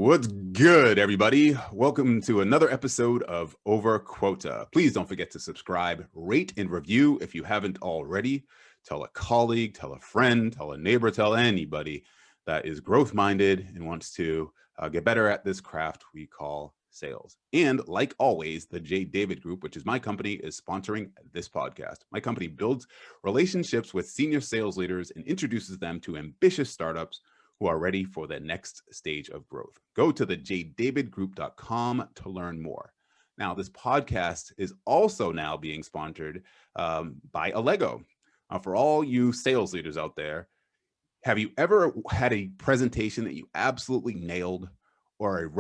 What's good, everybody? Welcome to another episode of Over Quota. Please don't forget to subscribe, rate, and review if you haven't already. Tell a colleague, tell a friend, tell a neighbor, tell anybody that is growth-minded and wants to get better at this craft we call sales. And like always, the J. David Group, which is my company, is sponsoring this podcast. My company builds relationships with senior sales leaders and introduces them to ambitious startups who are ready for the next stage of growth. Go to theJDavidGroup.com to learn more. Now, this podcast is also now being sponsored by Allego. For all you sales leaders out there, have you ever had a presentation that you absolutely nailed, or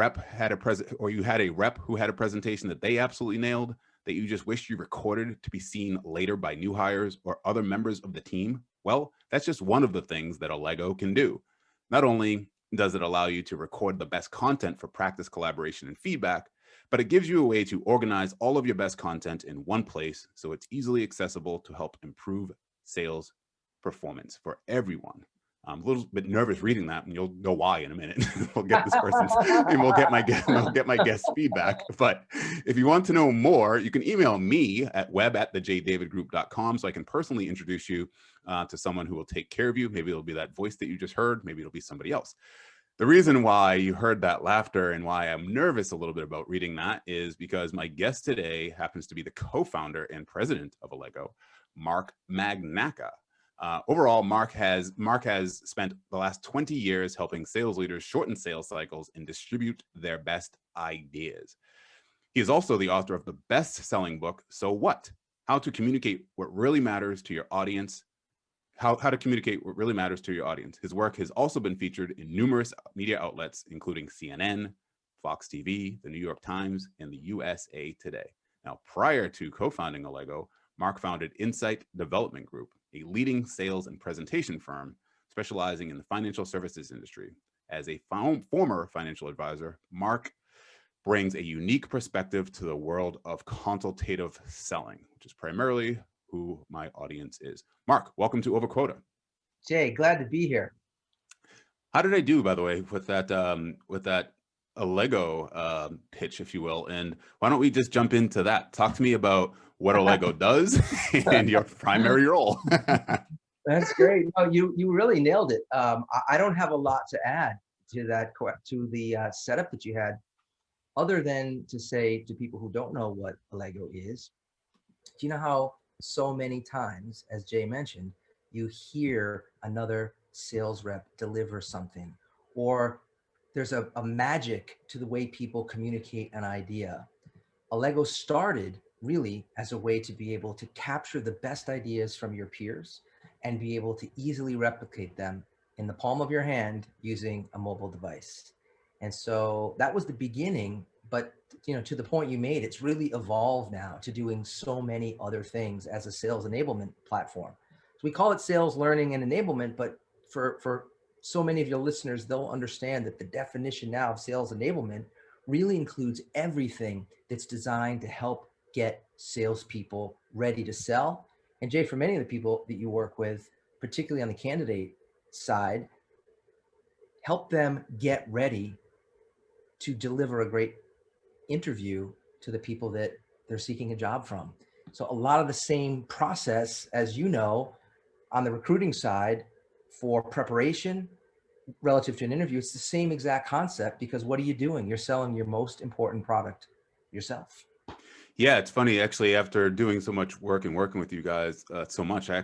you had a rep who had a presentation that they absolutely nailed that you just wish you recorded to be seen later by new hires or other members of the team? Well, that's just one of the things that Allego can do. Not only does it allow you to record the best content for practice, collaboration, and feedback, but it gives you a way to organize all of your best content in one place so it's easily accessible to help improve sales performance for everyone. I'm a little bit nervous reading that, and you'll know why in a minute. We'll get this person's, and we'll get my guest feedback. But if you want to know more, you can email me at web@theJDavidGroup.com so I can personally introduce you to someone who will take care of you. Maybe it'll be that voice that you just heard. Maybe it'll be somebody else. The reason why you heard that laughter and why I'm nervous a little bit about reading that is because my guest today happens to be the co-founder and president of Allego, Mark Magnacca. Overall, Mark has spent the last 20 years helping sales leaders shorten sales cycles and distribute their best ideas. He is also the author of the best-selling book, So What? How to Communicate What Really Matters to Your Audience. How to communicate what really matters to your audience. His work has also been featured in numerous media outlets, including CNN, Fox TV, the New York Times, and the USA Today. Now, prior to co-founding Allego, Mark founded Insight Development Group, a leading sales and presentation firm specializing in the financial services industry. As a former financial advisor, Mark brings a unique perspective to the world of consultative selling, which is primarily who my audience is. Mark, welcome to Over Quota. Jay, glad to be here. How did I do, by the way, with that Allego pitch, if you will? And why don't we just jump into that? Talk to me about what Allego does and your primary role. That's great. No, you really nailed it. I don't have a lot to add to that, to the setup that you had, other than to say to people who don't know what Allego is, do you know how so many times, as Jay mentioned, you hear another sales rep deliver something, or there's a magic to the way people communicate an idea. Allego started really as a way to be able to capture the best ideas from your peers and be able to easily replicate them in the palm of your hand using a mobile device. And so that was the beginning, but to the point you made, it's really evolved now to doing so many other things as a sales enablement platform. So we call it sales learning and enablement, but for so many of your listeners, they'll understand that the definition now of sales enablement really includes everything that's designed to help get salespeople ready to sell. And Jay, for many of the people that you work with, particularly on the candidate side, help them get ready to deliver a great interview to the people that they're seeking a job from. So a lot of the same process, as you know, on the recruiting side for preparation relative to an interview, it's the same exact concept, because what are you doing? You're selling your most important product, yourself. Yeah, it's funny, actually, after doing so much work and working with you guys so much, I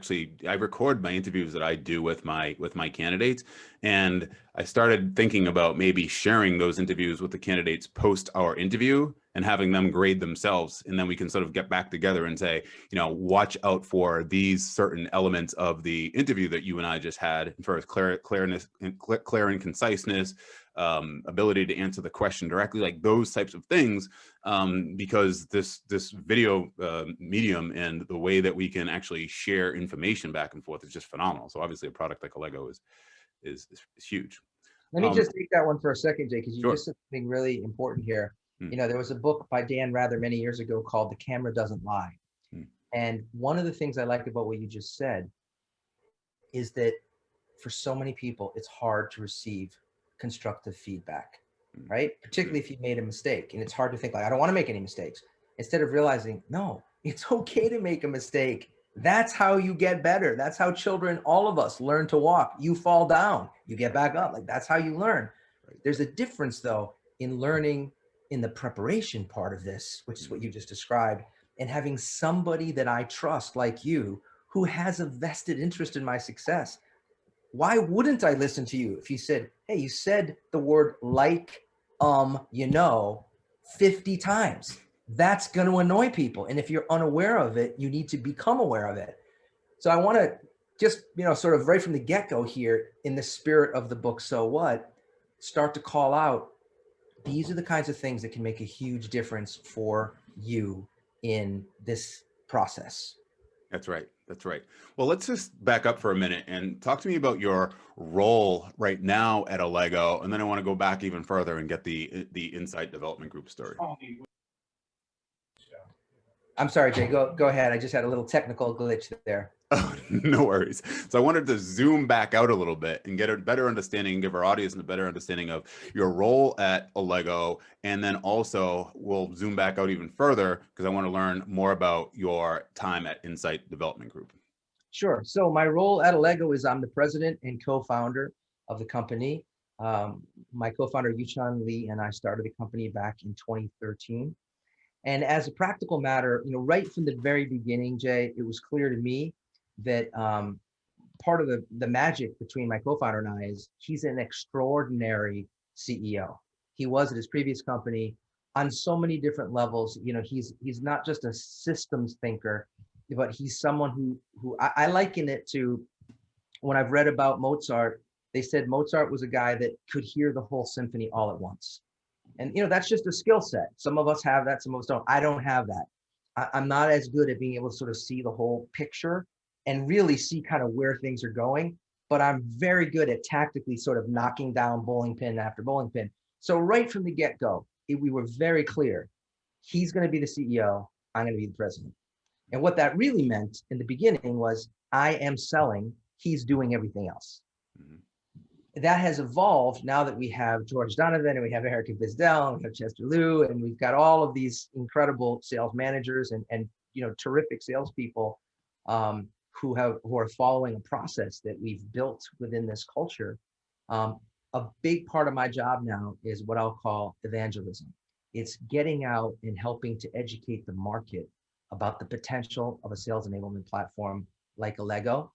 record my interviews that I do with my candidates. And I started thinking about maybe sharing those interviews with the candidates post our interview and having them grade themselves. And then we can sort of get back together and say, watch out for these certain elements of the interview that you and I just had, for clear and conciseness, ability to answer the question directly, like those types of things, because this video medium and the way that we can actually share information back and forth is just phenomenal. So obviously a product like Allego is huge. Let me just take that one for a second, Jay, because you just said something really important here. There was a book by Dan Rather many years ago called The Camera Doesn't Lie. And one of the things I like about what you just said is that for so many people, it's hard to receive constructive feedback. right? Particularly if you made a mistake, and it's hard to think like, I don't want to make any mistakes. Instead of realizing, no, it's okay to make a mistake. That's how you get better. That's how children, all of us, learn to walk. You fall down, you get back up. Like, that's how you learn. There's a difference though in learning in the preparation part of this, which is what you just described, and having somebody that I trust like you who has a vested interest in my success. Why wouldn't I listen to you if you said, hey, you said the word like, 50 times? That's going to annoy people. And if you're unaware of it, you need to become aware of it. So I want to just, sort of right from the get-go here, in the spirit of the book, So What, start to call out, these are the kinds of things that can make a huge difference for you in this process. That's right. That's right. Well, let's just back up for a minute and talk to me about your role right now at Allego, and then I want to go back even further and get the Insight Development Group story. I'm sorry, Jay. Go ahead. I just had a little technical glitch there. Oh, no worries. So I wanted to zoom back out a little bit and get a better understanding and give our audience a better understanding of your role at Allego. And then also we'll zoom back out even further because I want to learn more about your time at Insight Development Group. Sure. So my role at Allego is I'm the president and co-founder of the company. My co-founder, Yuchan Lee, and I started the company back in 2013. And as a practical matter, right from the very beginning, Jay, it was clear to me that part of the magic between my co-founder and I is he's an extraordinary CEO. He was at his previous company on so many different levels. He's not just a systems thinker, but he's someone who I liken it to, when I've read about Mozart, they said Mozart was a guy that could hear the whole symphony all at once. And, that's just a skill set. Some of us have that, some of us don't. I don't have that. I'm not as good at being able to sort of see the whole picture and really see kind of where things are going, but I'm very good at tactically sort of knocking down bowling pin after bowling pin. So right from the get-go, we were very clear. He's going to be the CEO. I'm going to be the president. And what that really meant in the beginning was I am selling, he's doing everything else. Mm-hmm. That has evolved now that we have George Donovan and we have Erica Bisdell and we have Chester Liu, and we've got all of these incredible sales managers and terrific salespeople who are following a process that we've built within this culture. A big part of my job now is what I'll call evangelism. It's getting out and helping to educate the market about the potential of a sales enablement platform like Allego,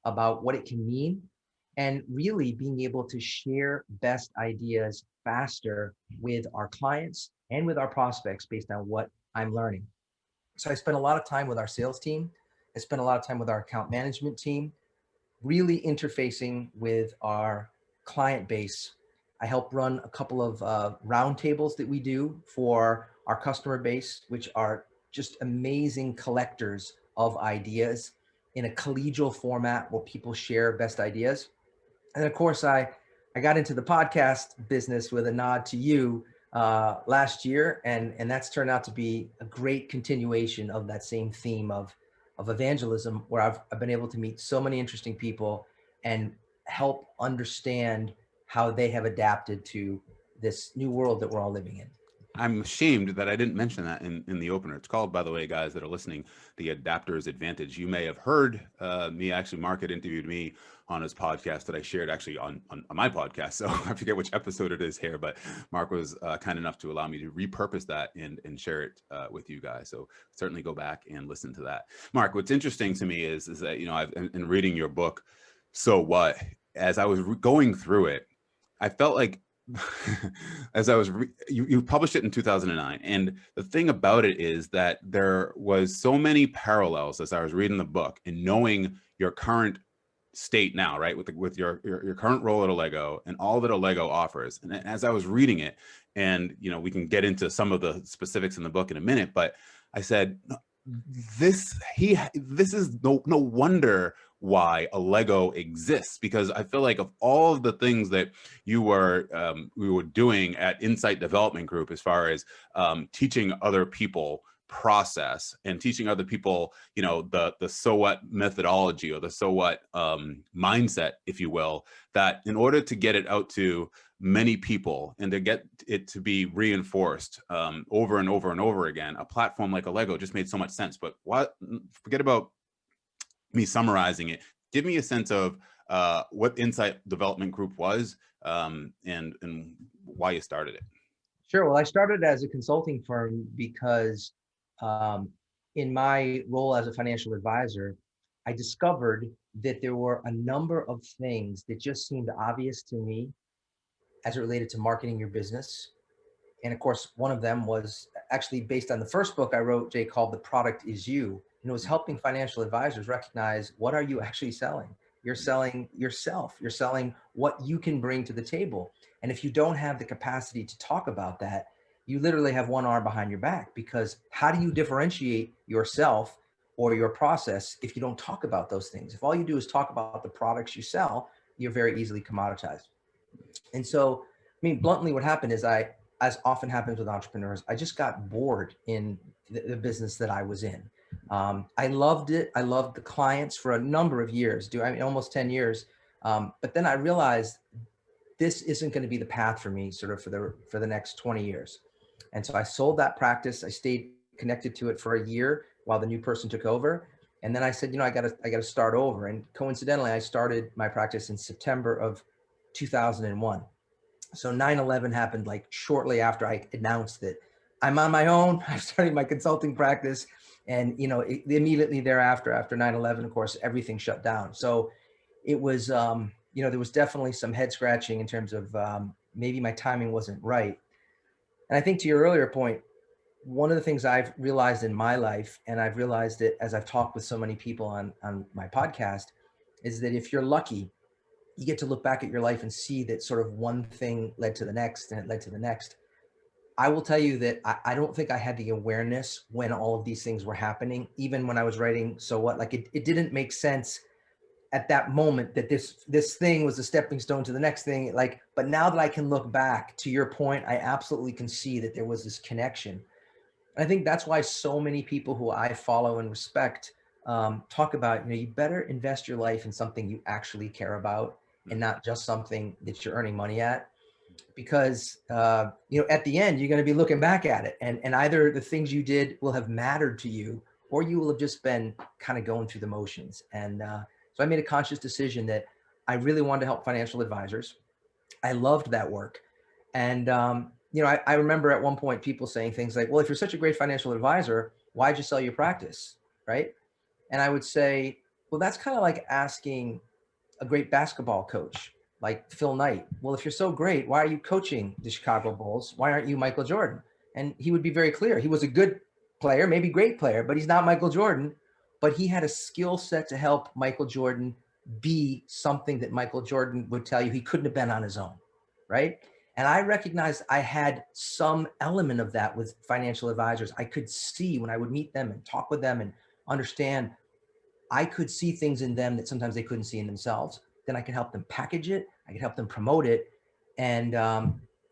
about what it can mean, and really being able to share best ideas faster with our clients and with our prospects based on what I'm learning. So I spend a lot of time with our sales team. I spend a lot of time with our account management team, really interfacing with our client base. I help run a couple of roundtables that we do for our customer base, which are just amazing collectors of ideas in a collegial format where people share best ideas. And of course, I got into the podcast business with a nod to you last year, and that's turned out to be a great continuation of that same theme of evangelism, where I've been able to meet so many interesting people and help understand how they have adapted to this new world that we're all living in. I'm ashamed that I didn't mention that in the opener. It's called, by the way, guys that are listening, The Adapter's Advantage. You may have heard me, actually, Mark had interviewed me on his podcast that I shared actually on my podcast. So I forget which episode it is here, but Mark was kind enough to allow me to repurpose that and share it with you guys. So certainly go back and listen to that. Mark, what's interesting to me is that, I've in reading your book, So What, as I was going through it, I felt like as I was, you published it in 2009. And the thing about it is that there was so many parallels as I was reading the book and knowing your current state now, right? With your current role at Allego and all that Allego offers. And as I was reading it, and, we can get into some of the specifics in the book in a minute, but I said, this is no wonder why Allego exists, because I feel like of all of the things that we were doing at Insight Development Group, as far as teaching other people process and teaching other people, the sowet methodology or the sowet mindset, if you will, that in order to get it out to many people and to get it to be reinforced over and over and over again, a platform like Allego just made so much sense. But forget about me summarizing it. Give me a sense of what Insight Development Group was and why you started it. Sure. Well, I started as a consulting firm because in my role as a financial advisor, I discovered that there were a number of things that just seemed obvious to me as it related to marketing your business. And of course, one of them was actually based on the first book I wrote, Jay, called The Product Is You. And it was helping financial advisors recognize, what are you actually selling? You're selling yourself. You're selling what you can bring to the table. And if you don't have the capacity to talk about that, you literally have one arm behind your back, because how do you differentiate yourself or your process if you don't talk about those things? If all you do is talk about the products you sell, you're very easily commoditized. And so, I mean, bluntly, what happened is as often happens with entrepreneurs, I just got bored in the business that I was in. I loved it. I loved the clients for a number of years, almost 10 years. But then I realized this isn't going to be the path for me sort of for the next 20 years. And so I sold that practice. I stayed connected to it for a year while the new person took over. And then I said, I gotta start over. And coincidentally, I started my practice in September of 2001. So 9/11 happened like shortly after I announced that I'm on my own. I'm starting my consulting practice. And, immediately thereafter, after 9/11, of course, everything shut down. So it was, there was definitely some head scratching in terms of maybe my timing wasn't right. And I think to your earlier point, one of the things I've realized in my life, and I've realized it as I've talked with so many people on my podcast, is that if you're lucky, you get to look back at your life and see that sort of one thing led to the next and it led to the next. I will tell you that I don't think I had the awareness when all of these things were happening, even when I was writing So What, like it didn't make sense at that moment that this thing was a stepping stone to the next thing. But now that I can look back, to your point, I absolutely can see that there was this connection. And I think that's why so many people who I follow and respect talk about, you better invest your life in something you actually care about and not just something that you're earning money at. Because, at the end, you're going to be looking back at it, and either the things you did will have mattered to you, or you will have just been kind of going through the motions. And so I made a conscious decision that I really wanted to help financial advisors. I loved that work. And, I remember at one point people saying things like, well, if you're such a great financial advisor, why'd you sell your practice? Right. And I would say, well, that's kind of like asking a great basketball coach like Phil Knight, well, if you're so great, why are you coaching the Chicago Bulls? Why aren't you Michael Jordan? And he would be very clear. He was a good player, maybe great player, but he's not Michael Jordan. But he had a skill set to help Michael Jordan be something that Michael Jordan would tell you he couldn't have been on his own, right? And I recognized I had some element of that with financial advisors. I could see when I would meet them and talk with them and understand, I could see things in them that sometimes they couldn't see in themselves. Then I could help them package it. I could help them promote it. And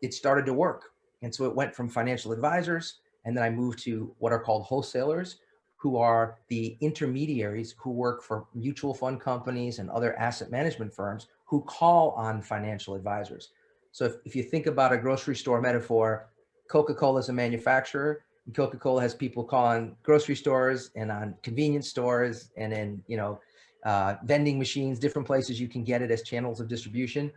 it started to work. And so it went from financial advisors, and then I moved to what are called wholesalers, who are the intermediaries who work for mutual fund companies and other asset management firms who call on financial advisors. So if you think about a grocery store metaphor, Coca-Cola is a manufacturer. Coca-Cola has people call on grocery stores and on convenience stores and in, vending machines, different places you can get it as channels of distribution.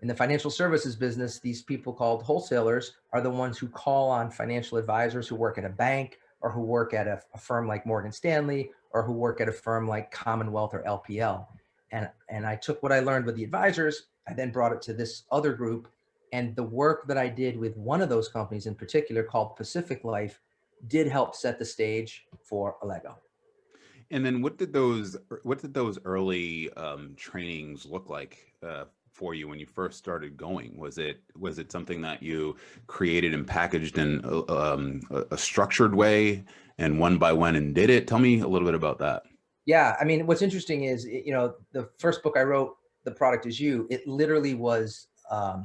In the financial services business, these people called wholesalers are the ones who call on financial advisors who work at a bank or who work at a firm like Morgan Stanley or who work at a firm like Commonwealth or LPL. And I took what I learned with the advisors, I then brought it to this other group. And the work that I did with one of those companies in particular called Pacific Life did help set the stage for Allego. And then what did those early trainings look like for you when you first started going? Was it something that you created and packaged in a structured way and one by one and did it? Tell me a little bit about that. Yeah, I mean, what's interesting is, the first book I wrote, The Product Is You, it literally was, I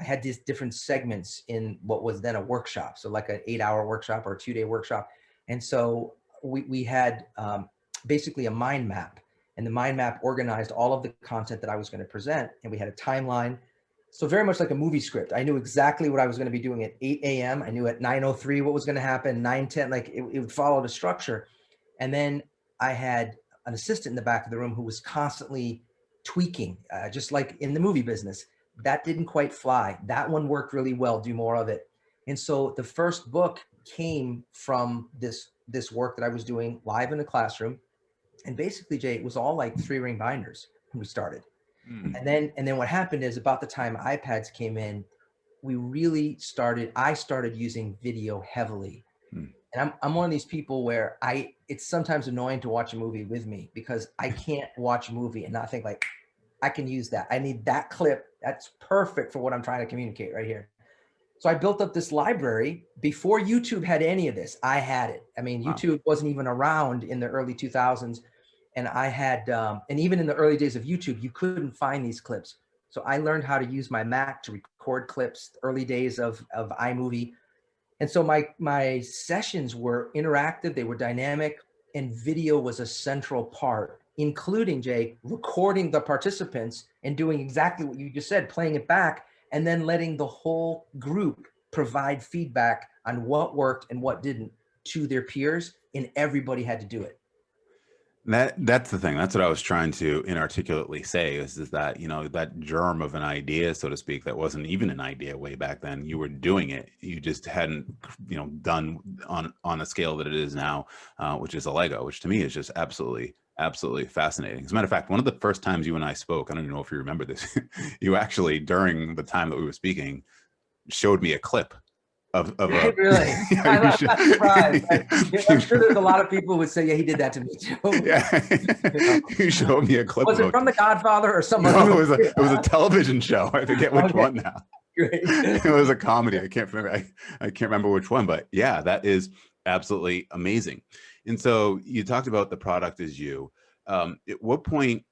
had these different segments in what was then a workshop. So like an 8-hour workshop or a 2-day workshop. And so we had basically a mind map, and the mind map organized all of the content that I was going to present. And we had a timeline. So very much like a movie script. I knew exactly what I was going to be doing at 8 a.m. I knew at 9:03 what was going to happen, 9:10, like it would follow the structure. And then I had an assistant in the back of the room who was constantly tweaking, just like in the movie business. That didn't quite fly. That one worked really well, do more of it. And so the first book came from this work that I was doing live in the classroom. And basically, Jay, it was all like 3-ring binders when we started. Mm. And then what happened is about the time iPads came in, I started using video heavily. Mm. And I'm one of these people where it's sometimes annoying to watch a movie with me because I can't watch a movie and not think like, I can use that. I need that clip. That's perfect for what I'm trying to communicate right here. So I built up this library before YouTube had any of this. I had it. I mean, Wow. YouTube wasn't even around in the early 2000s. And I had, and even in the early days of YouTube, you couldn't find these clips. So I learned how to use my Mac to record clips, early days of iMovie. And so my sessions were interactive, they were dynamic, and video was a central part, including, Jay, recording the participants and doing exactly what you just said, playing it back, and then letting the whole group provide feedback on what worked and what didn't to their peers, and everybody had to do it. That's the thing. That's what I was trying to inarticulately say is that, you know, that germ of an idea, so to speak, that wasn't even an idea way back then. You were doing it. You just hadn't, you know, done on a scale that it is now, which is Allego, which to me is just absolutely fascinating. As a matter of fact, one of the first times you and I spoke, I don't even know if you remember this, you actually, during the time that we were speaking, showed me a clip of a really. yeah, I'm not surprised. I'm sure there's a lot of people who would say, yeah, he did that to me too. Yeah. You showed me a clip. Was it from The Godfather or some no, other it was a television show. I forget which one now. Great. It was a comedy. I can't remember. I can't remember which one, but yeah, that is absolutely amazing. And so you talked about the product is you. At what point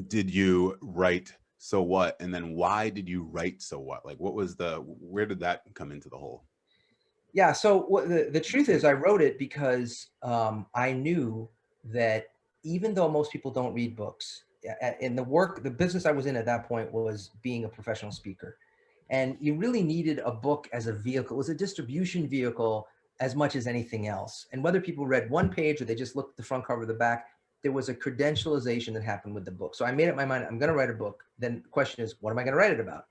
did you write So What? And then why did you write So What? Like, where did that come into the whole? Yeah. So the truth is I wrote it because I knew that even though most people don't read books, in the business I was in at that point was being a professional speaker. And you really needed a book as a vehicle. It was a distribution vehicle as much as anything else. And whether people read one page or they just looked at the front cover or the back, there was a credentialization that happened with the book. So I made up my mind, I'm going to write a book. Then the question is, what am I going to write it about?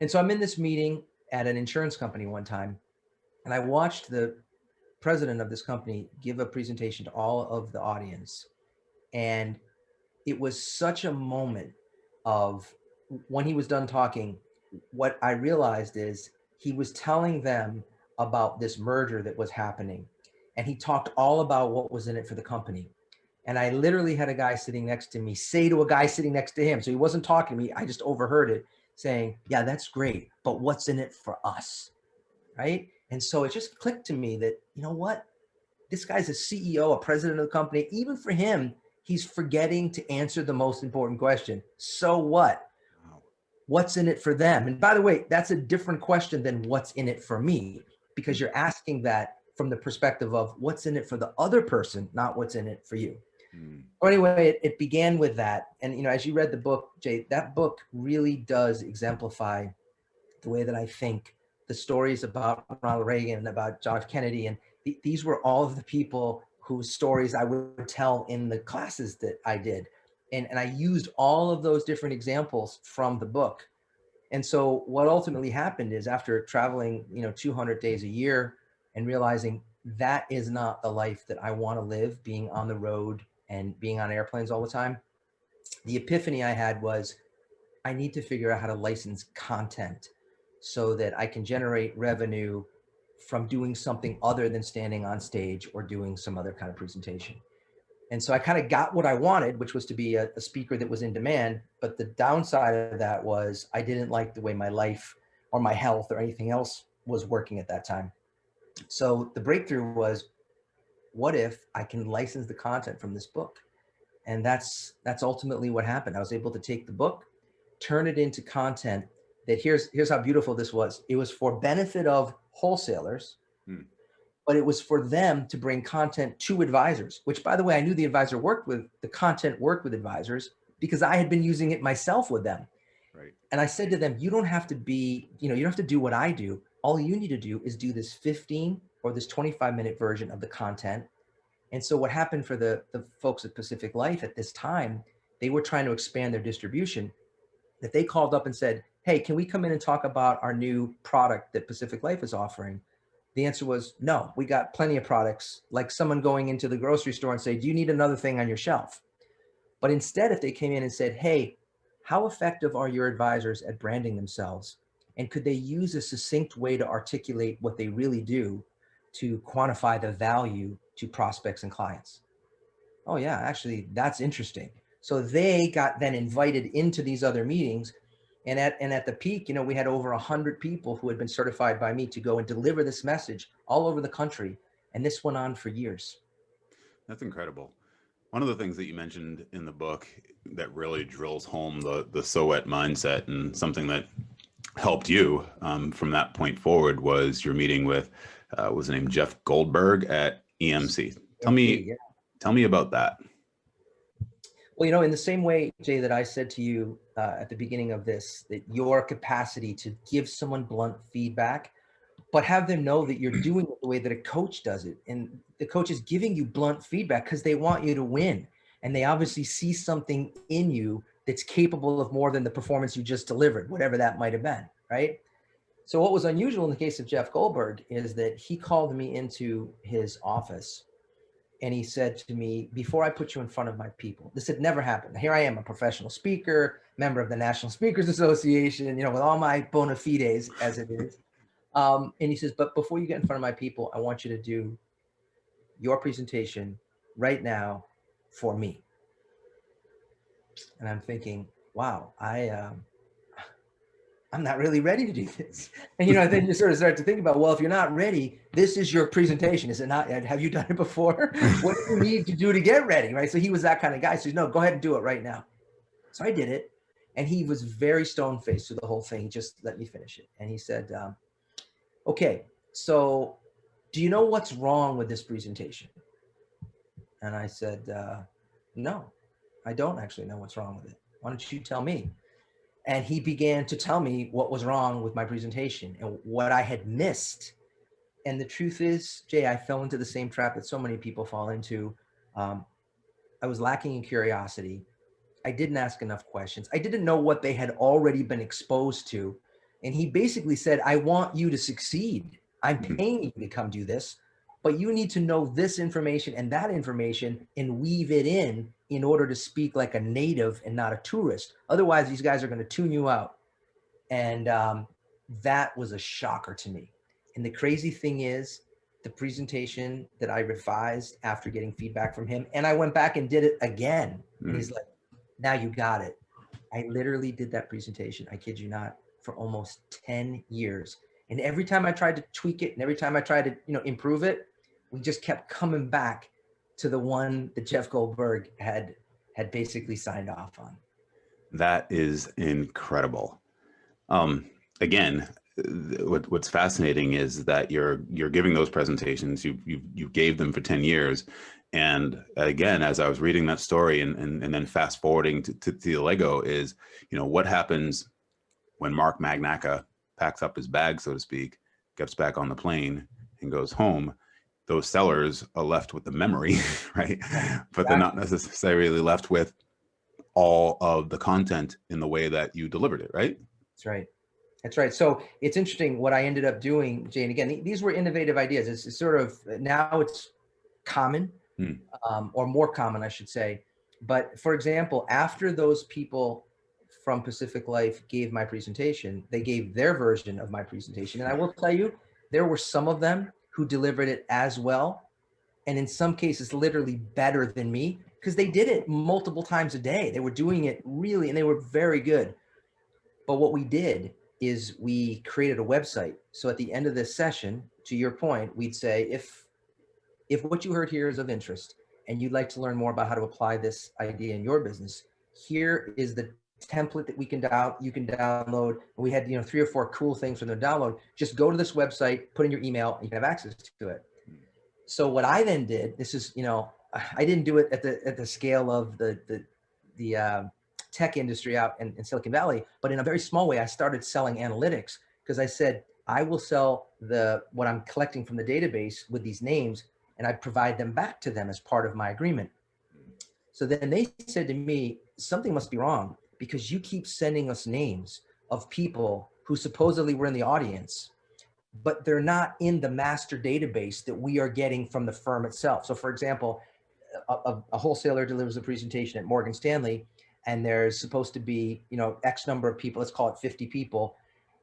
And so I'm in this meeting at an insurance company one time, and I watched the president of this company give a presentation to all of the audience. And it was such a moment of, when he was done talking, what I realized is he was telling them about this merger that was happening. And he talked all about what was in it for the company. And I literally had a guy sitting next to me say to a guy sitting next to him, so he wasn't talking to me, I just overheard it, saying, yeah, that's great, but what's in it for us, right? And so it just clicked to me that, you know what? This guy's a CEO, a president of the company. Even for him, he's forgetting to answer the most important question. So what? What's in it for them? And by the way, that's a different question than what's in it for me, because you're asking that from the perspective of what's in it for the other person, not what's in it for you. So anyway, it began with that. And, you know, as you read the book, Jay, that book really does exemplify the way that I think. The stories about Ronald Reagan and about John F. Kennedy, and these were all of the people whose stories I would tell in the classes that I did. And I used all of those different examples from the book. And so what ultimately happened is, after traveling, 200 days a year and realizing that is not the life that I want to live, being on the road and being on airplanes all the time, the epiphany I had was, I need to figure out how to license content so that I can generate revenue from doing something other than standing on stage or doing some other kind of presentation. And so I kind of got what I wanted, which was to be a speaker that was in demand. But the downside of that was I didn't like the way my life or my health or anything else was working at that time. So the breakthrough was, what if I can license the content from this book? And that's ultimately what happened. I was able to take the book, turn it into content that, here's how beautiful this was. It was for benefit of wholesalers, but it was for them to bring content to advisors, which, by the way, I knew the content worked with advisors because I had been using it myself with them. Right. And I said to them, you don't have to be, you don't have to do what I do. All you need to do is do this 15 or this 25-minute version of the content. And so what happened for the folks at Pacific Life at this time, they were trying to expand their distribution, that they called up and said, hey, can we come in and talk about our new product that Pacific Life is offering? The answer was no, we got plenty of products, like someone going into the grocery store and say, do you need another thing on your shelf? But instead, if they came in and said, hey, how effective are your advisors at branding themselves? And could they use a succinct way to articulate what they really do to quantify the value to prospects and clients? Oh yeah, actually, that's interesting. So they got then invited into these other meetings. And at the peak, we had over 100 people who had been certified by me to go and deliver this message all over the country. And this went on for years. That's incredible. One of the things that you mentioned in the book that really drills home the sowet mindset, and something that helped you from that point forward, was your meeting with was the name Jeff Goldberg at EMC. Yeah. Tell me about that. Well, in the same way, Jay, that I said to you at the beginning of this, that your capacity to give someone blunt feedback, but have them know that you're doing it the way that a coach does it. And the coach is giving you blunt feedback because they want you to win. And they obviously see something in you that's capable of more than the performance you just delivered, whatever that might have been, right? So what was unusual in the case of Jeff Goldberg is that he called me into his office and he said to me, before I put you in front of my people, this had never happened. Here I am, a professional speaker, member of the National Speakers Association, with all my bona fides as it is. And he says, but before you get in front of my people, I want you to do your presentation right now for me. And I'm thinking, wow, I'm not really ready to do this. And, then you sort of start to think about, well, if you're not ready, this is your presentation. Is it not? Have you done it before? What do you need to do to get ready? Right. So he was that kind of guy. So he's, no, go ahead and do it right now. So I did it. And he was very stone-faced through the whole thing. He just let me finish it. And he said, okay, so do you know what's wrong with this presentation? And I said, no, I don't actually know what's wrong with it. Why don't you tell me? And he began to tell me what was wrong with my presentation and what I had missed. And the truth is, Jay, I fell into the same trap that so many people fall into. I was lacking in curiosity. I didn't ask enough questions. I didn't know what they had already been exposed to. And he basically said, I want you to succeed. I'm paying you to come do this, but you need to know this information and that information and weave it in order to speak like a native and not a tourist. Otherwise, these guys are going to tune you out. And that was a shocker to me. And the crazy thing is, the presentation that I revised after getting feedback from him, and I went back and did it again. And he's like, now you got it. I literally did that presentation, I kid you not, for almost 10 years. And every time I tried to tweak it and every time I tried to, improve it, we just kept coming back to the one that Jeff Goldberg had basically signed off on. That is incredible. Again, what's fascinating is that you're giving those presentations. You gave them for 10 years. And again, as I was reading that story and then fast forwarding to the Allego, is, what happens when Mark Magnacca packs up his bag, so to speak, gets back on the plane and goes home. Those sellers are left with the memory, right? But they're not necessarily left with all of the content in the way that you delivered it, right? That's right. That's right. So it's interesting what I ended up doing, Jay. And again, these were innovative ideas. It's sort of, now it's common, or more common, I should say. But for example, after those people from Pacific Life gave my presentation, they gave their version of my presentation. And I will tell you, there were some of them who delivered it as well. And in some cases, literally better than me, because they did it multiple times a day. They were doing it really, and they were very good. But what we did is we created a website. So at the end of this session, to your point, we'd say, if what you heard here is of interest and you'd like to learn more about how to apply this idea in your business, here is the template that you can download. We had 3 or 4 cool things for them to download. Just go to this website, put in your email, and you can have access to it. So what I then did, this is, I didn't do it at the scale of the tech industry out in Silicon Valley, but in a very small way, I started selling analytics because I said, I will sell what I'm collecting from the database with these names, and I provide them back to them as part of my agreement. So then they said to me, something must be wrong because you keep sending us names of people who supposedly were in the audience, but they're not in the master database that we are getting from the firm itself. So for example, a wholesaler delivers a presentation at Morgan Stanley, and there's supposed to be, X number of people, let's call it 50 people.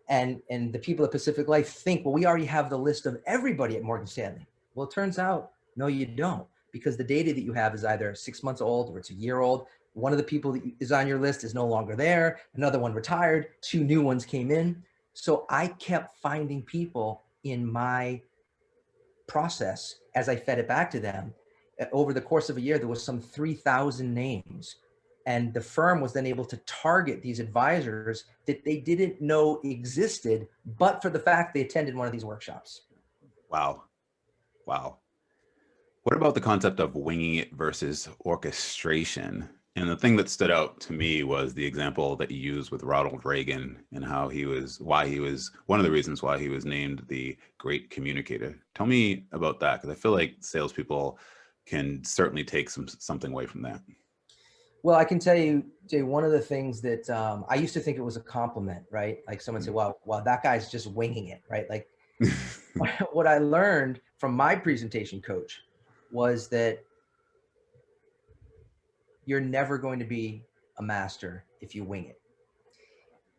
And the people at Pacific Life think, well, we already have the list of everybody at Morgan Stanley. Well, it turns out, no, you don't, because the data that you have is either 6 months old or it's a year old. One of the people that is on your list is no longer there. Another one retired. 2 new ones came in. So I kept finding people in my process as I fed it back to them. Over the course of a year, there was some 3,000 names. And the firm was then able to target these advisors that they didn't know existed, but for the fact they attended one of these workshops. Wow. Wow. What about the concept of winging it versus orchestration? And the thing that stood out to me was the example that you used with Ronald Reagan and why he was one of the reasons why he was named the Great Communicator. Tell me about that, because I feel like salespeople can certainly take something away from that. Well, I can tell you, Jay, one of the things that I used to think it was a compliment, right? Like someone said, wow, that guy's just winging it, right? Like what I learned from my presentation coach was that you're never going to be a master if you wing it.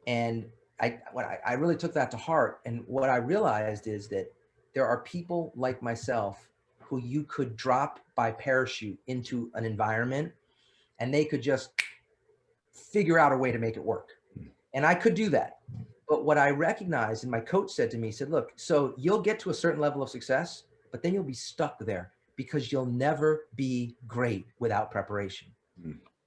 And I really took that to heart. And what I realized is that there are people like myself who you could drop by parachute into an environment and they could just figure out a way to make it work. And I could do that. But what I recognized, and my coach said to me, he said, look, so you'll get to a certain level of success, but then you'll be stuck there because you'll never be great without preparation.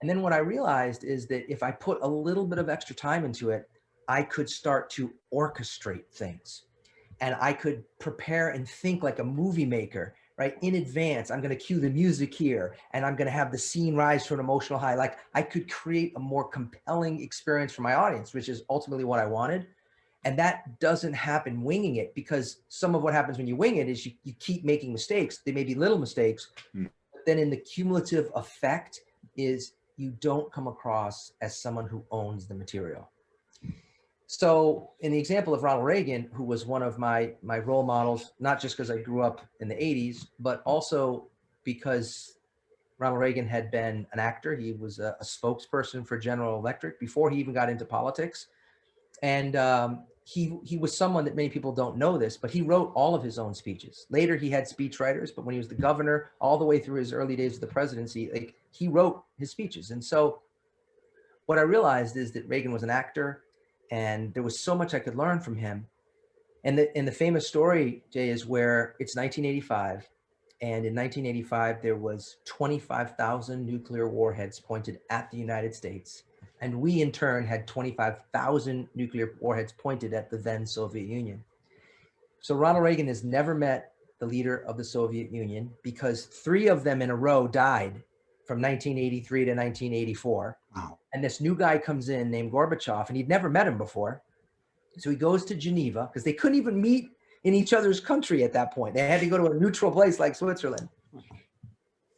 And then what I realized is that if I put a little bit of extra time into it, I could start to orchestrate things. And I could prepare and think like a movie maker, right? In advance, I'm going to cue the music here, and I'm going to have the scene rise to an emotional high. Like I could create a more compelling experience for my audience, which is ultimately what I wanted. And that doesn't happen winging it, because some of what happens when you wing it is you keep making mistakes. They may be little mistakes, but then in the cumulative effect is you don't come across as someone who owns the material. So in the example of Ronald Reagan, who was one of my role models, not just because I grew up in the 80s, but also because Ronald Reagan had been an actor. He was a spokesperson for General Electric before he even got into politics. And he was someone that many people don't know this, but he wrote all of his own speeches. Later, he had speech writers, but when he was the governor, all the way through his early days of the presidency, like, he wrote his speeches. And so what I realized is that Reagan was an actor, and there was so much I could learn from him. And the famous story, Jay, is where it's 1985. And in 1985, there was 25,000 nuclear warheads pointed at the United States. And we, in turn, had 25,000 nuclear warheads pointed at the then Soviet Union. So Ronald Reagan has never met the leader of the Soviet Union because 3 of them in a row died from 1983 to 1984. Wow. And this new guy comes in named Gorbachev, and he'd never met him before. So he goes to Geneva because they couldn't even meet in each other's country at that point. They had to go to a neutral place like Switzerland.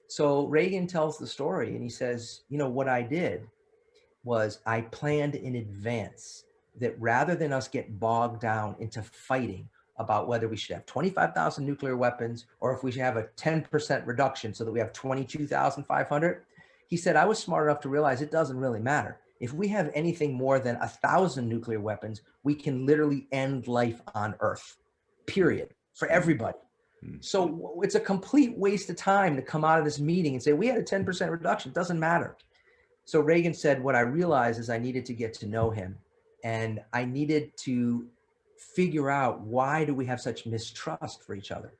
So Reagan tells the story, and he says, what I did was I planned in advance that rather than us get bogged down into fighting about whether we should have 25,000 nuclear weapons or if we should have a 10% reduction so that we have 22,500, he said, I was smart enough to realize it doesn't really matter. If we have anything more than 1,000 nuclear weapons, we can literally end life on Earth, period, for everybody. So it's a complete waste of time to come out of this meeting and say, we had a 10% reduction. It doesn't matter. So Reagan said, what I realized is I needed to get to know him, and I needed to figure out, why do we have such mistrust for each other?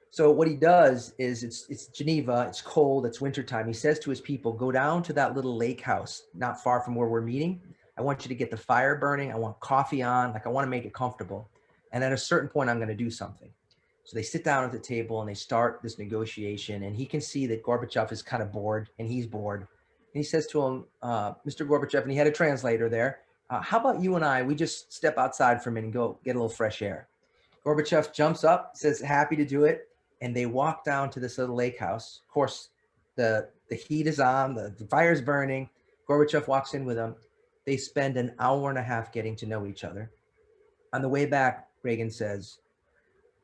So what he does is, it's Geneva, it's cold, it's wintertime. He says to his people, go down to that little lake house not far from where we're meeting. I want you to get the fire burning. I want coffee on, like I want to make it comfortable. And at a certain point, I'm going to do something. So they sit down at the table and they start this negotiation, and he can see that Gorbachev is kind of bored and he's bored. he says to him, Mr. Gorbachev, and he had a translator there, how about you and I, we just step outside for a minute and go get a little fresh air. Gorbachev jumps up, says happy to do it, and they walk down to this little lake house. Of course, the heat is on, the fire's burning. Gorbachev walks in with them. They spend an hour and a half getting to know each other. On the way back, Reagan says,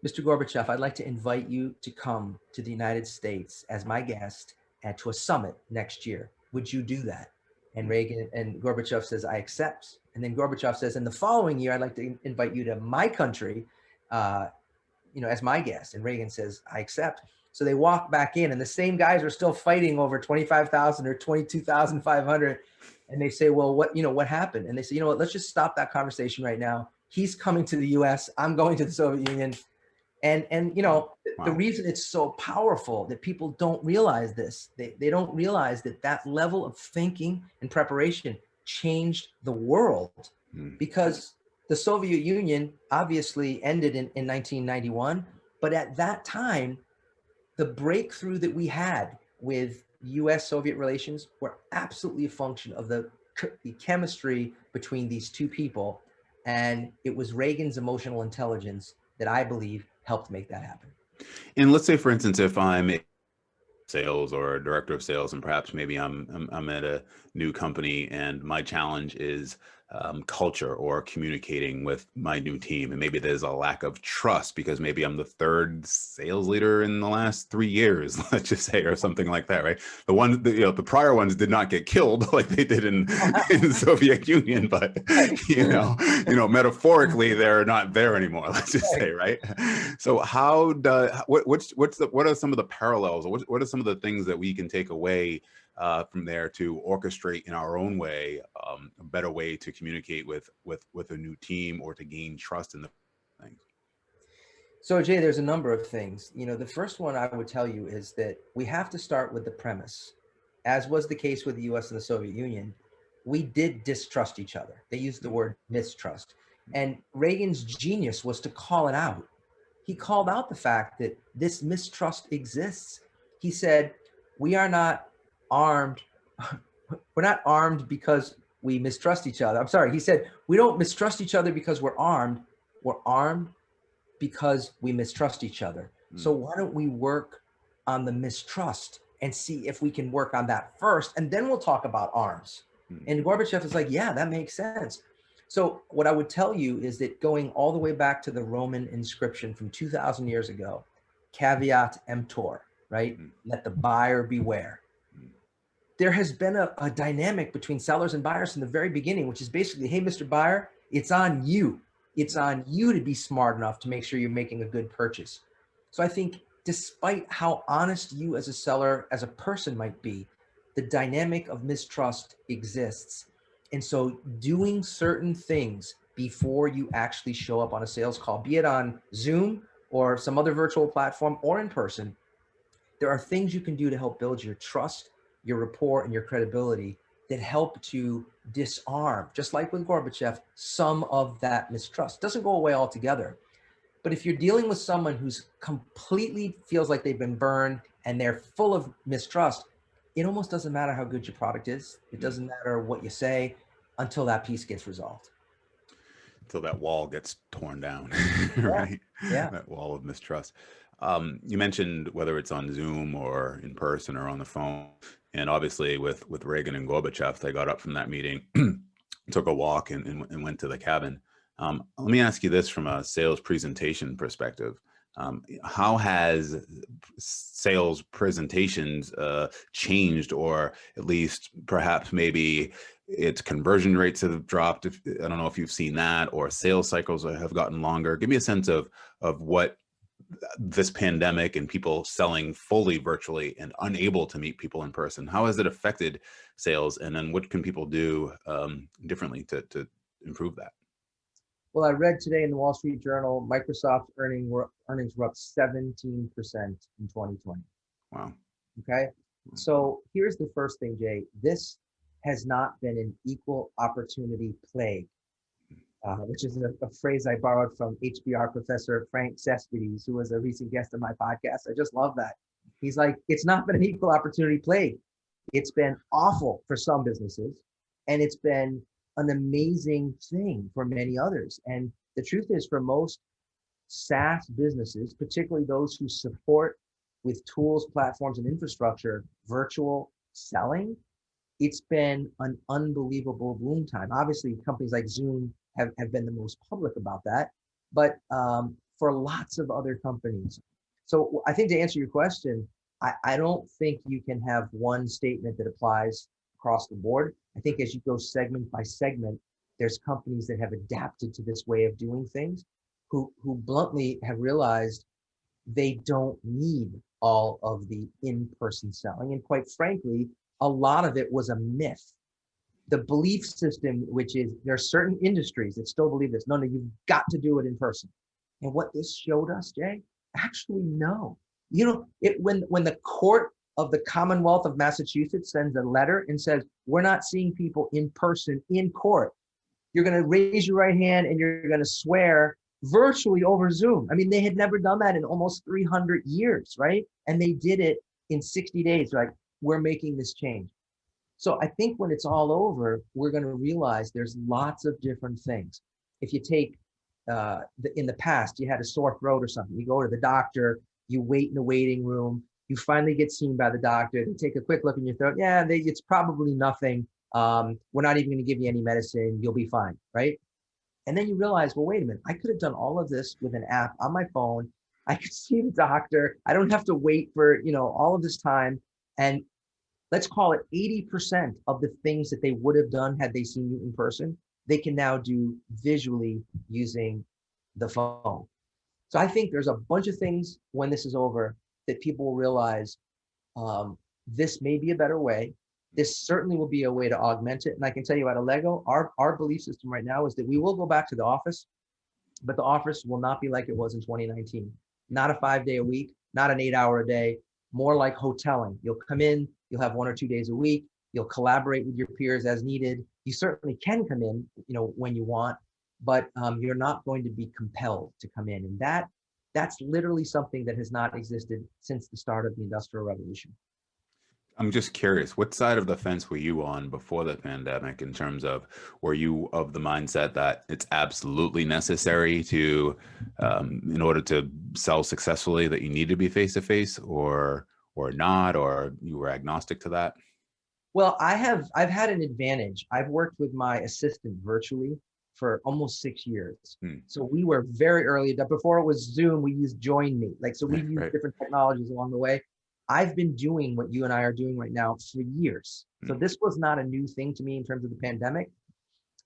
Mr. Gorbachev, I'd like to invite you to come to the United States as my guest and to a summit next year. Would you do that? And Reagan and Gorbachev says, I accept. And then Gorbachev says, in the following year, I'd like to invite you to my country, as my guest. And Reagan says, I accept. So they walk back in, and the same guys are still fighting over 25,000 or 22,500. And they say, well, what happened? And they say, you know what, let's just stop that conversation right now. He's coming to the US, I'm going to the Soviet Union. And wow. The reason it's so powerful that people don't realize this, they don't realize that level of thinking and preparation changed the world, because the Soviet Union obviously ended in 1991. But at that time, the breakthrough that we had with US-Soviet relations were absolutely a function of the chemistry between these two people. And it was Reagan's emotional intelligence that I believe helped make that happen. And let's say, for instance, if I'm sales or a director of sales, and perhaps maybe I'm at a new company, and my challenge is culture or communicating with my new team, and maybe there's a lack of trust because maybe I'm the third sales leader in the last 3 years, let's just say, or something like that, right? The prior ones did not get killed like they did in the Soviet Union, but metaphorically they're not there anymore, let's just say, right? So what are some of the parallels, or what are some of the things that we can take away from there to orchestrate in our own way a better way to communicate with a new team, or to gain trust in the things? So Jay, there's a number of things. The first one I would tell you is that we have to start with the premise. As was the case with the US and the Soviet Union, we did distrust each other. They used the word mistrust. And Reagan's genius was to call it out. He called out the fact that this mistrust exists. He said, we are not armed. We're not armed because we mistrust each other. I'm sorry. He said, we don't mistrust each other because we're armed. We're armed because we mistrust each other. So why don't we work on the mistrust and see if we can work on that first, and then we'll talk about arms. And Gorbachev is like, yeah, that makes sense. So what I would tell you is that going all the way back to the Roman inscription from 2,000 years ago, caveat emptor, right? Let the buyer beware. There has been a dynamic between sellers and buyers from the very beginning, which is basically, hey, Mr. Buyer, it's on you. It's on you to be smart enough to make sure you're making a good purchase. So I think despite how honest you as a seller, as a person might be, the dynamic of mistrust exists. And so doing certain things before you actually show up on a sales call, be it on Zoom or some other virtual platform or in person, there are things you can do to help build your trust, your rapport, and your credibility that help to disarm, just like with Gorbachev, some of that mistrust. It doesn't go away altogether. But if you're dealing with someone who's completely feels like they've been burned and they're full of mistrust, it almost doesn't matter how good your product is. It doesn't matter what you say until that piece gets resolved. Until that wall gets torn down, right? Yeah. That wall of mistrust. You mentioned whether it's on Zoom or in person or on the phone. And obviously with Reagan and Gorbachev, they got up from that meeting, took a walk and went to the cabin. Let me ask you this from a sales presentation perspective. How has sales presentations changed, or at least perhaps maybe its conversion rates have dropped? I don't know if you've seen that, or sales cycles have gotten longer. Give me a sense of what this pandemic and people selling fully virtually and unable to meet people in person, how has it affected sales? And then what can people do differently to improve that? Well, I read today in the Wall Street Journal, Microsoft's earnings were up 17% in 2020. Wow. Okay. So here's the first thing, Jay. This has not been an equal opportunity plague, which is a phrase I borrowed from HBR professor Frank Cespedes, who was a recent guest on my podcast. I just love that. He's like, it's not been an equal opportunity plague. It's been awful for some businesses, and it's been an amazing thing for many others. And the truth is, for most SaaS businesses, particularly those who support with tools, platforms, and infrastructure, virtual selling, it's been an unbelievable boom time. Obviously, companies like Zoom have been the most public about that, but for lots of other companies. So I think to answer your question, I don't think you can have one statement that applies across the board. I think as you go segment by segment, there's companies that have adapted to this way of doing things who bluntly have realized they don't need all of the in-person selling. And quite frankly, a lot of it was a myth. The belief system, which is there are certain industries that still believe this. No, you've got to do it in person. And what this showed us, Jay, actually, no. You know, when the court of the Commonwealth of Massachusetts sends a letter and says, we're not seeing people in person in court, you're going to raise your right hand and you're going to swear virtually over Zoom. I mean, they had never done that in almost 300 years, right? And they did it in 60 days. Like, we're making this change. So I think when it's all over, we're going to realize there's lots of different things. If you take, in the past, you had a sore throat or something, you go to the doctor, you wait in the waiting room, you finally get seen by the doctor, they take a quick look in your throat. Yeah, it's probably nothing. We're not even going to give you any medicine. You'll be fine, right? And then you realize, well, wait a minute, I could have done all of this with an app on my phone. I could see the doctor. I don't have to wait for, all of this time. And let's call it 80% of the things that they would have done had they seen you in person, they can now do visually using the phone. So I think there's a bunch of things when this is over that people will realize this may be a better way. This certainly will be a way to augment it. And I can tell you at Allego, our belief system right now is that we will go back to the office, but the office will not be like it was in 2019. Not a 5-day a week, not an 8-hour a day, more like hoteling. You'll come in, you'll have 1 or 2 days a week, you'll collaborate with your peers as needed. You certainly can come in, when you want, but you're not going to be compelled to come in. And that's literally something that has not existed since the start of the Industrial Revolution. I'm just curious, what side of the fence were you on before the pandemic in terms of, were you of the mindset that it's absolutely necessary to, in order to sell successfully, that you need to be face-to-face or not, or you were agnostic to that? Well, I've had an advantage. I've worked with my assistant virtually for almost 6 years. So we were very early, before it was Zoom, we used Join Me. So we've used different technologies along the way. I've been doing what you and I are doing right now for years. So this was not a new thing to me in terms of the pandemic.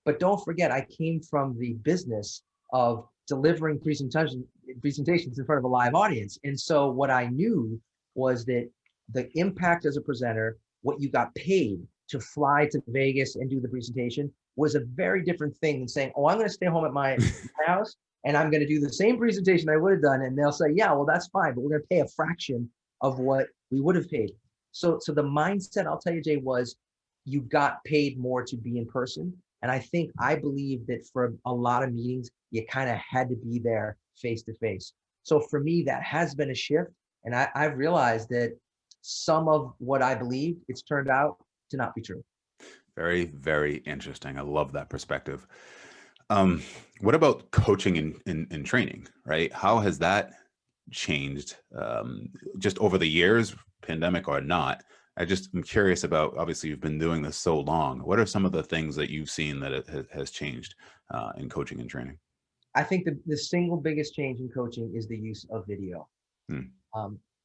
But don't forget, I came from the business of delivering presentations in front of a live audience. And so what I knew was that the impact as a presenter, what you got paid to fly to Vegas and do the presentation, was a very different thing than saying, oh, I'm going to stay home at my house and I'm going to do the same presentation I would have done. And they'll say, yeah, well, that's fine, but we're going to pay a fraction of what we would have paid. So the mindset, I'll tell you, Jay, was you got paid more to be in person. And I believe that for a lot of meetings, you kind of had to be there face to face. So for me, that has been a shift. And I've realized that some of what I believed, it's turned out to not be true. Very, very interesting. I love that perspective. What about coaching and training, right? How has that changed just over the years, pandemic or not? I'm curious about, obviously you've been doing this so long. What are some of the things that you've seen that it has changed in coaching and training? I think the single biggest change in coaching is the use of video.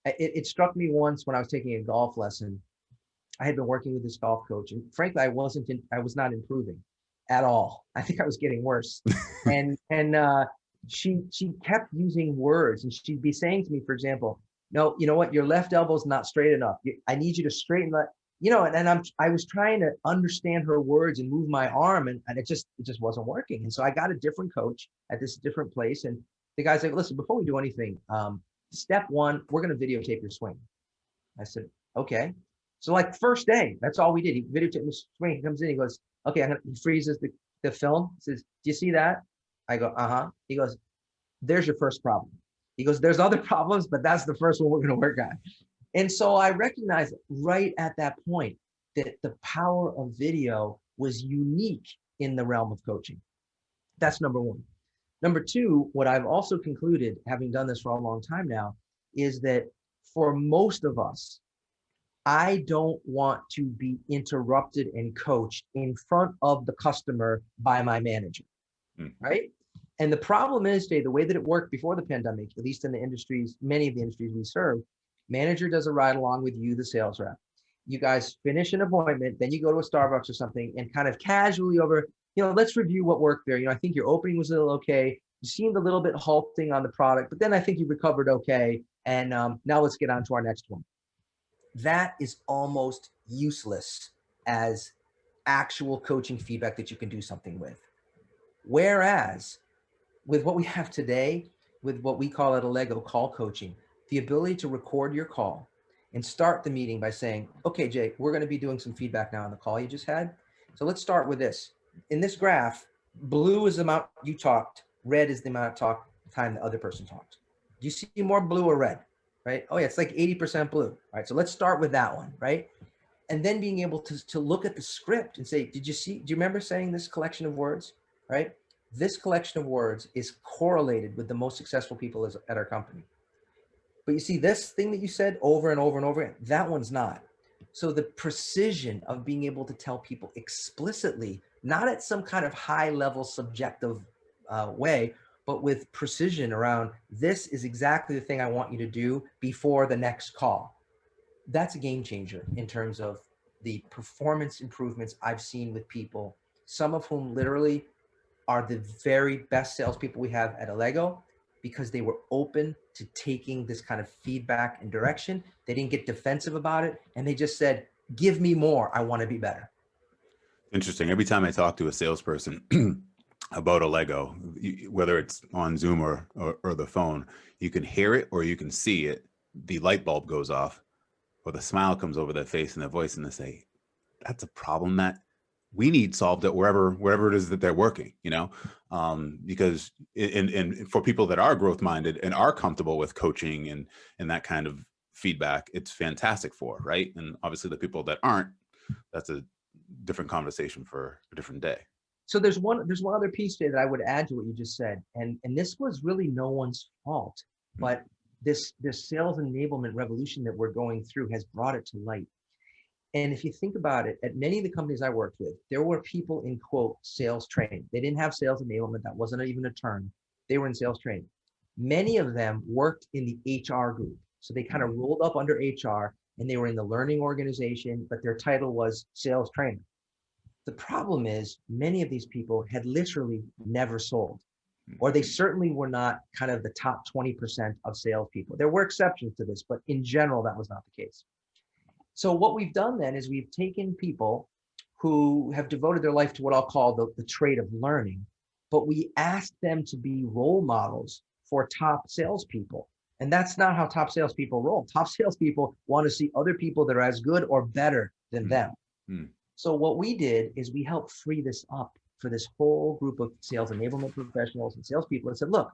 It struck me once when I was taking a golf lesson. I had been working with this golf coach, and frankly, I was not improving at all. I think I was getting worse. and she kept using words, and she'd be saying to me, for example, no, you know what, your left elbow's not straight enough. I need you to straighten that, and I was trying to understand her words and move my arm, and it just wasn't working. And so I got a different coach at this different place, and the guy's like, listen, before we do anything, step one, we're going to videotape your swing. I said, okay. So first day, that's all we did. He videotaped the swing. He comes in, he goes, okay, he freezes the film, says, do you see that? I go, uh-huh. He goes, there's your first problem. He goes, there's other problems, but that's the first one we're going to work on. And so I recognized right at that point, that the power of video was unique in the realm of coaching. That's number one. Number two, what I've also concluded, having done this for a long time now, is that for most of us, I don't want to be interrupted and coached in front of the customer by my manager, right? And the problem is, Jay, the way that it worked before the pandemic, at least in the industries, many of the industries we serve, manager does a ride along with you, the sales rep. You guys finish an appointment, then you go to a Starbucks or something and kind of casually over, let's review what worked there. I think your opening was a little okay. You seemed a little bit halting on the product, but then I think you recovered okay. And now let's get on to our next one. That is almost useless as actual coaching feedback that you can do something with. Whereas with what we have today, with what we call at Allego call coaching, the ability to record your call and start the meeting by saying, okay, Jay, we're going to be doing some feedback now on the call you just had. So let's start with this. In this graph, blue is the amount you talked, red is the amount of time the other person talked. Do you see more blue or red? Right? Oh yeah, it's like 80% blue. All right, so let's start with that one, right? And then being able to look at the script and say, do you remember saying this collection of words, right? This collection of words is correlated with the most successful people at our company. But you see this thing that you said over and over and over again, that one's not. So the precision of being able to tell people explicitly, not at some kind of high level subjective way, but with precision around, this is exactly the thing I want you to do before the next call. That's a game changer in terms of the performance improvements I've seen with people, some of whom literally are the very best salespeople we have at Allego, because they were open to taking this kind of feedback and direction. They didn't get defensive about it. And they just said, give me more. I want to be better. Interesting. Every time I talk to a salesperson about Allego, whether it's on Zoom or the phone, you can hear it or you can see it. The light bulb goes off, or the smile comes over their face and their voice, and they say, that's a problem that we need solved at wherever it is that they're working, because and for people that are growth minded and are comfortable with coaching and that kind of feedback, it's fantastic for, right? And obviously the people that aren't, that's a different conversation for a different day. So there's one other piece there that I would add to what you just said. And this was really no one's fault, but this sales enablement revolution that we're going through has brought it to light. And if you think about it, at many of the companies I worked with, there were people in, quote, sales training. They didn't have sales enablement. That wasn't even a term. They were in sales training. Many of them worked in the HR group. So they kind of rolled up under HR and they were in the learning organization, but their title was sales trainer. The problem is many of these people had literally never sold, or they certainly were not kind of the top 20% of salespeople. There were exceptions to this, but in general, that was not the case. So what we've done then is we've taken people who have devoted their life to what I'll call the trade of learning, but we asked them to be role models for top salespeople. And that's not how top salespeople roll. Top salespeople want to see other people that are as good or better than them. So what we did is we helped free this up for this whole group of sales enablement professionals and salespeople and said, look,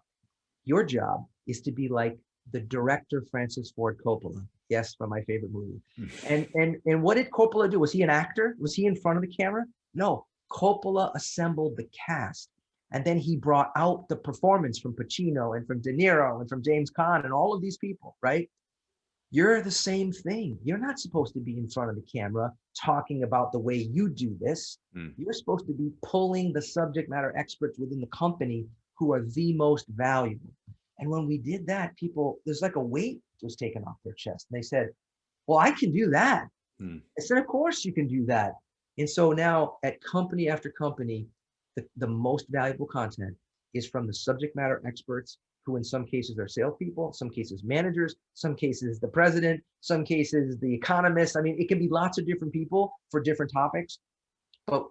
your job is to be like the director Francis Ford Coppola. Yes, from my favorite movie. And what did Coppola do? Was he an actor? Was he in front of the camera? No, Coppola assembled the cast. And then he brought out the performance from Pacino and from De Niro and from James Caan and all of these people, right? You're the same thing. You're not supposed to be in front of the camera talking about the way you do this. You're supposed to be pulling the subject matter experts within the company who are the most valuable. And when we did that, there's like a weight was taken off their chest. And they said, well, I can do that. I said, of course you can do that. And so now at company after company, the most valuable content is from the subject matter experts, who in some cases are salespeople, some cases managers, some cases the president, some cases the economist. I mean, it can be lots of different people for different topics. But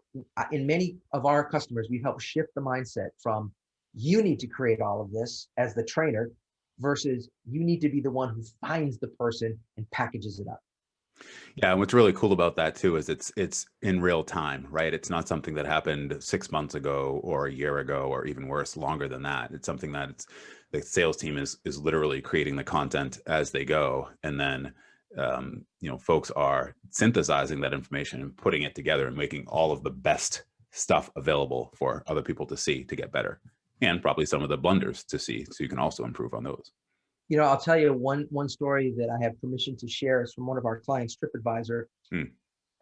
in many of our customers, we help shift the mindset from you need to create all of this as the trainer versus you need to be the one who finds the person and packages it up. Yeah, and what's really cool about that too is it's in real time, right? It's not something that happened 6 months ago or a year ago, or even worse, longer than that. It's something that the sales team is literally creating the content as they go, and then folks are synthesizing that information and putting it together and making all of the best stuff available for other people to see to get better, and probably some of the blunders to see so you can also improve on those. I'll tell you one story that I have permission to share is from one of our clients, TripAdvisor.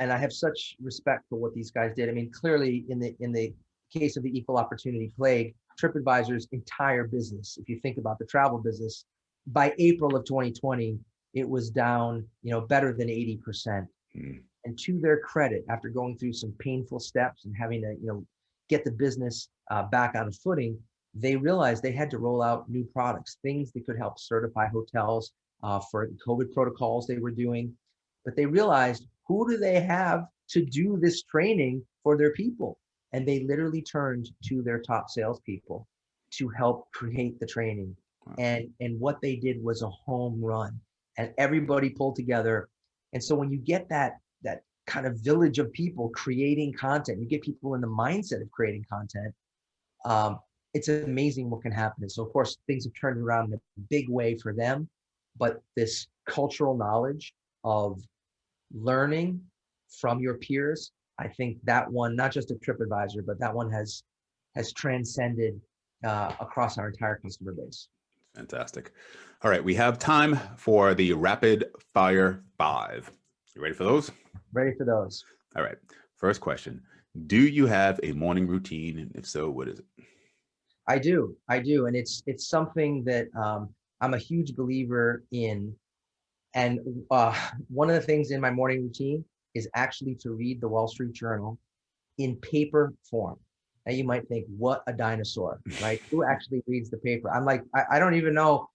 And I have such respect for what these guys did. I mean, clearly in the case of the equal opportunity plague, TripAdvisor's entire business, if you think about the travel business, by April of 2020, it was down, better than 80%. And to their credit, after going through some painful steps and having to, get the business back on a footing, they realized they had to roll out new products, things that could help certify hotels for COVID protocols they were doing. But they realized, who do they have to do this training for their people? And they literally turned to their top salespeople to help create the training. Wow. And what they did was a home run, and everybody pulled together. And so when you get that kind of village of people creating content, you get people in the mindset of creating content, it's amazing what can happen. And so of course, things have turned around in a big way for them, but this cultural knowledge of learning from your peers, I think that one, not just at TripAdvisor, but that one has transcended across our entire customer base. Fantastic. All right, we have time for the rapid fire 5. You ready for those? Ready for those. All right, first question. Do you have a morning routine? And if so, what is it? I do. And it's something that I'm a huge believer in. And one of the things in my morning routine is actually to read the Wall Street Journal in paper form. Now you might think, what a dinosaur, right? Who actually reads the paper? I'm like, I don't even know,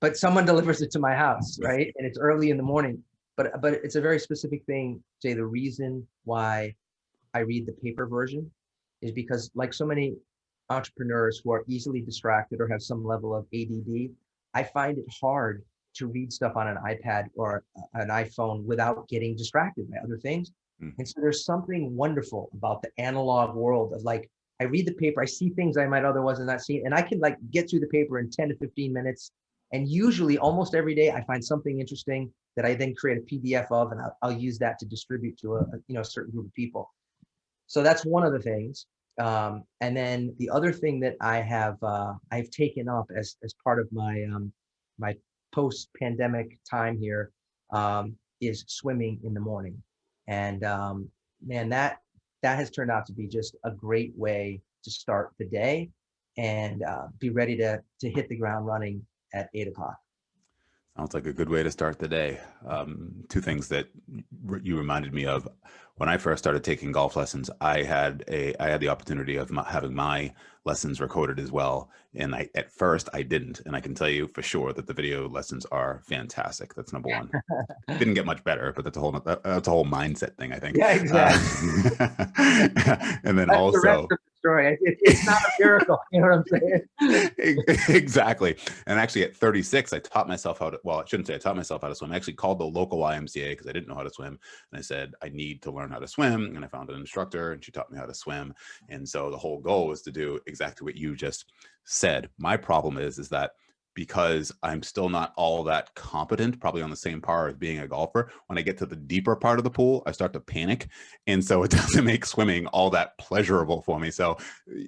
but someone delivers it to my house, right? And it's early in the morning, but it's a very specific thing. Jay, the reason why I read the paper version is because, like so many entrepreneurs who are easily distracted or have some level of ADD, I find it hard to read stuff on an iPad or an iPhone without getting distracted by other things. And so there's something wonderful about the analog world of, like, I read the paper, I see things I might otherwise have not seen, and I can get through the paper in 10 to 15 minutes. And usually almost every day I find something interesting that I then create a PDF of, and I'll use that to distribute to a certain group of people. So that's one of the things. And then the other thing that I've taken up as part of my my post-pandemic time here is swimming in the morning. And man, that has turned out to be just a great way to start the day and be ready to hit the ground running at 8 o'clock. Sounds like a good way to start the day. Two things that you reminded me of. When I first started taking golf lessons, I had the opportunity of having my lessons recorded as well. And at first I didn't. And I can tell you for sure that the video lessons are fantastic. That's number one. Didn't get much better, but that's a whole mindset thing, I think. Yeah, exactly. And then that's also the rest of the story. It's not a miracle. You know what I'm saying? Exactly. And actually at 36, I taught myself how to, well, I shouldn't say I taught myself how to swim. I actually called the local YMCA because I didn't know how to swim. And I said, I need to learn how to swim. And I found an instructor and she taught me how to swim. And so the whole goal was to do exactly what you just said. My problem is that because I'm still not all that competent, probably on the same par as being a golfer, when I get to the deeper part of the pool, I start to panic. And so it doesn't make swimming all that pleasurable for me. So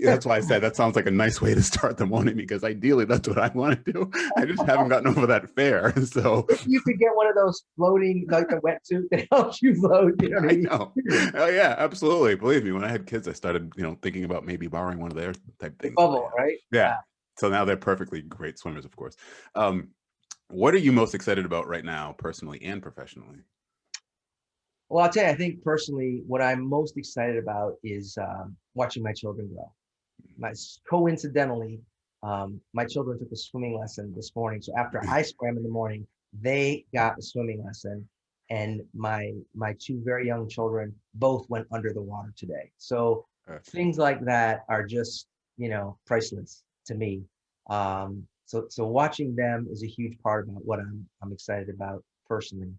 that's why I said that sounds like a nice way to start the morning, because ideally that's what I want to do. I just haven't gotten over that fear. So you could get one of those floating, like a wetsuit that helps you float. You know what I mean? know. Oh yeah, absolutely. Believe me, when I had kids, I started, thinking about maybe borrowing one of their type things. Bubble, right? Yeah. So now they're perfectly great swimmers, of course. What are you most excited about right now, personally and professionally? Well, I'll tell you, I think personally, what I'm most excited about is watching my children grow. Coincidentally, my children took a swimming lesson this morning. So after I swam in the morning, they got a swimming lesson. And my two very young children both went under the water today. So things like that are just, priceless to me. So watching them is a huge part about what I'm excited about personally.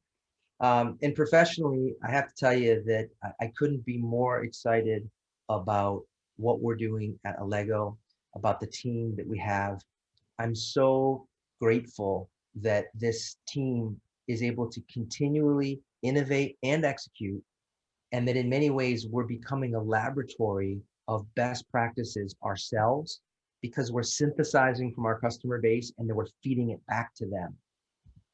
And professionally, I have to tell you that I couldn't be more excited about what we're doing at Allego, about the team that we have. I'm so grateful that this team is able to continually innovate and execute, and that in many ways we're becoming a laboratory of best practices ourselves, because we're synthesizing from our customer base and then we're feeding it back to them.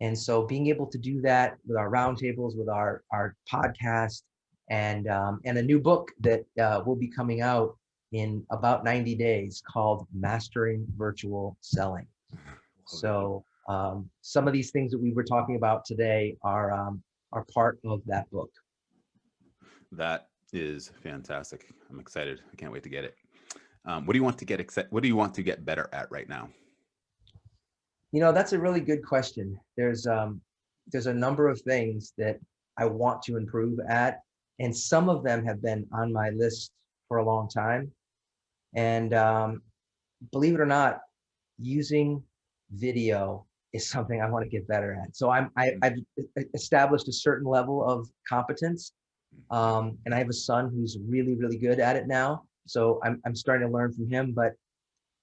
And so being able to do that with our roundtables, with our podcast, and a new book that will be coming out in about 90 days called Mastering Virtual Selling. So some of these things that we were talking about today are part of that book. That is fantastic. I'm excited. I can't wait to get it. What do you want to get What do you want to get better at right now? That's a really good question. There's a number of things that I want to improve at, and some of them have been on my list for a long time. And believe it or not, using video is something I want to get better at. So I've established a certain level of competence, and I have a son who's really, really good at it now. So I'm starting to learn from him, but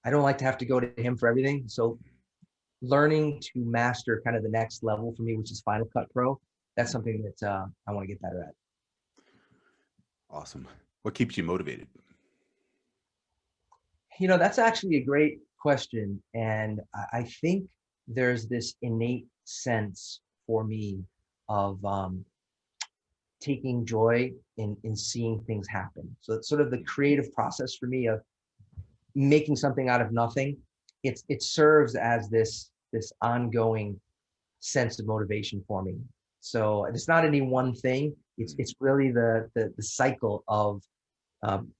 I don't like to have to go to him for everything. So learning to master kind of the next level for me, which is Final Cut Pro, that's something that I want to get better at. Awesome. What keeps you motivated? That's actually a great question. And I think there's this innate sense for me of taking joy in seeing things happen. So it's sort of the creative process for me of making something out of nothing. It serves as this ongoing sense of motivation for me. So it's not any one thing. It's really the cycle of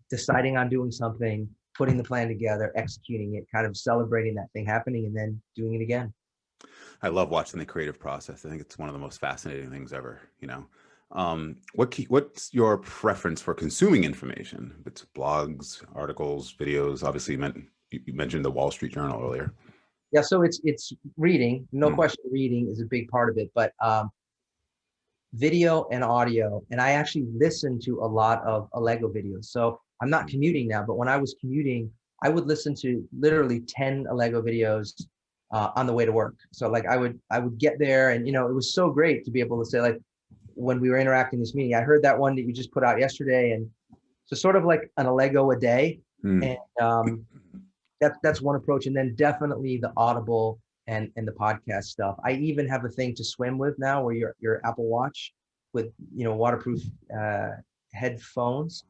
deciding on doing something, putting the plan together, executing it, kind of celebrating that thing happening, and then doing it again. I love watching the creative process. I think it's one of the most fascinating things ever. What's your preference for consuming information? If it's blogs, articles, videos. Obviously, you mentioned the Wall Street Journal earlier. Yeah, so it's reading. No question, reading is a big part of it, but video and audio. And I actually listen to a lot of Allego videos. So I'm not commuting now, but when I was commuting, I would listen to literally 10 Allego videos on the way to work. So like I would get there, and it was so great to be able to say, like, when we were interacting in this meeting, I heard that one that you just put out yesterday, and so sort of like an Allego a day. And that's one approach. And then definitely the Audible and the podcast stuff. I even have a thing to swim with now, where your Apple Watch with waterproof headphones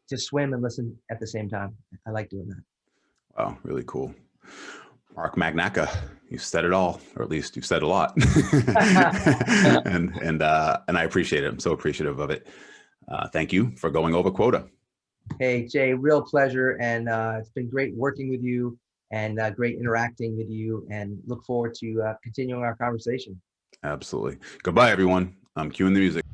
to swim and listen at the same time. I like doing that. Wow, really cool. Mark Magnacca, you've said it all, or at least you've said a lot. and I appreciate it. I'm so appreciative of it. Thank you for going over quota. Hey, Jay, real pleasure. And it's been great working with you, and great interacting with you, and look forward to continuing our conversation. Absolutely. Goodbye, everyone. I'm cueing the music.